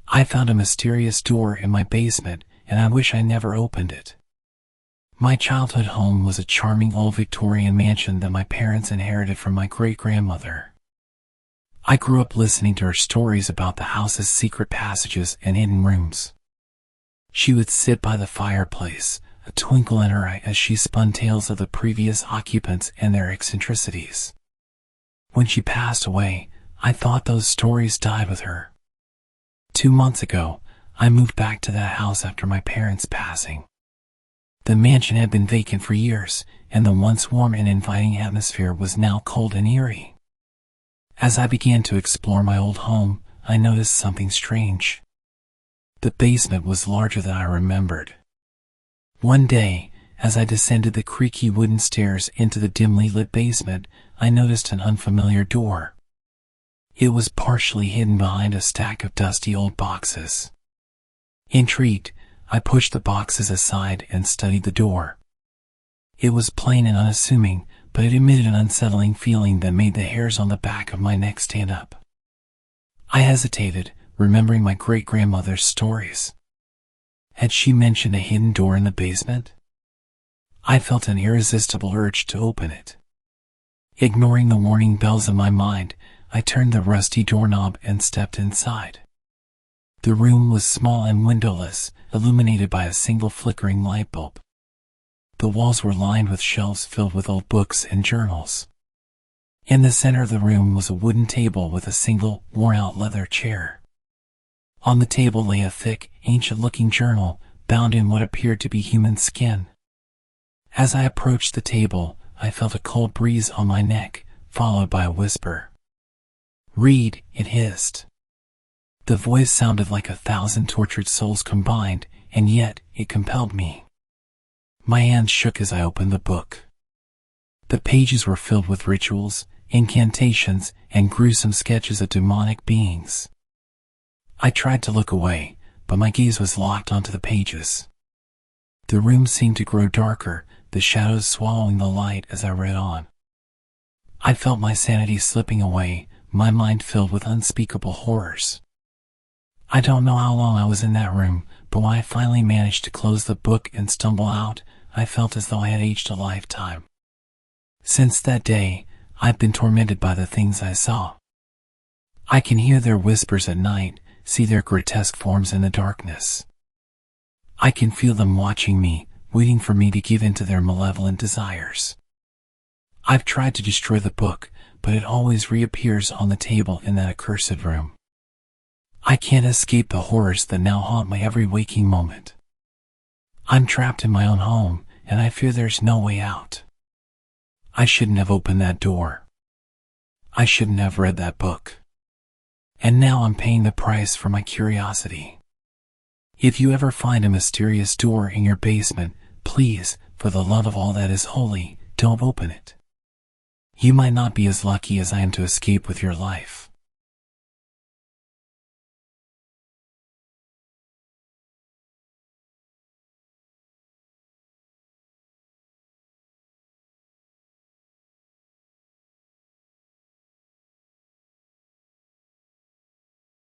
I found a mysterious door in my basement, and I wish I never opened it. My childhood home was a charming old Victorian mansion that my parents inherited from my great-grandmother. I grew up listening to her stories about the house's secret passages and hidden rooms. She would sit by the fireplace, a twinkle in her eye as she spun tales of the previous occupants and their eccentricities. When she passed away, I thought those stories died with her. 2 months ago, I moved back to that house after my parents' passing. The mansion had been vacant for years, and the once warm and inviting atmosphere was now cold and eerie. As I began to explore my old home, I noticed something strange. The basement was larger than I remembered. One day, as I descended the creaky wooden stairs into the dimly lit basement, I noticed an unfamiliar door. It was partially hidden behind a stack of dusty old boxes. Intrigued, I pushed the boxes aside and studied the door. It was plain and unassuming, but it emitted an unsettling feeling that made the hairs on the back of my neck stand up. I hesitated, remembering my great-grandmother's stories. Had she mentioned a hidden door in the basement? I felt an irresistible urge to open it. Ignoring the warning bells in my mind, I turned the rusty doorknob and stepped inside. The room was small and windowless, illuminated by a single flickering light bulb. The walls were lined with shelves filled with old books and journals. In the center of the room was a wooden table with a single, worn-out leather chair. On the table lay a thick, ancient-looking journal, bound in what appeared to be human skin. As I approached the table, I felt a cold breeze on my neck, followed by a whisper. "Read," it hissed. The voice sounded like 1,000 tortured souls combined, and yet it compelled me. My hands shook as I opened the book. The pages were filled with rituals, incantations, and gruesome sketches of demonic beings. I tried to look away, but my gaze was locked onto the pages. The room seemed to grow darker, the shadows swallowing the light as I read on. I felt my sanity slipping away, my mind filled with unspeakable horrors. I don't know how long I was in that room, but when I finally managed to close the book and stumble out, I felt as though I had aged a lifetime. Since that day, I've been tormented by the things I saw. I can hear their whispers at night, see their grotesque forms in the darkness. I can feel them watching me, waiting for me to give in to their malevolent desires. I've tried to destroy the book, but it always reappears on the table in that accursed room. I can't escape the horrors that now haunt my every waking moment. I'm trapped in my own home, and I fear there's no way out. I shouldn't have opened that door. I shouldn't have read that book. And now I'm paying the price for my curiosity. If you ever find a mysterious door in your basement, please, for the love of all that is holy, don't open it. You might not be as lucky as I am to escape with your life.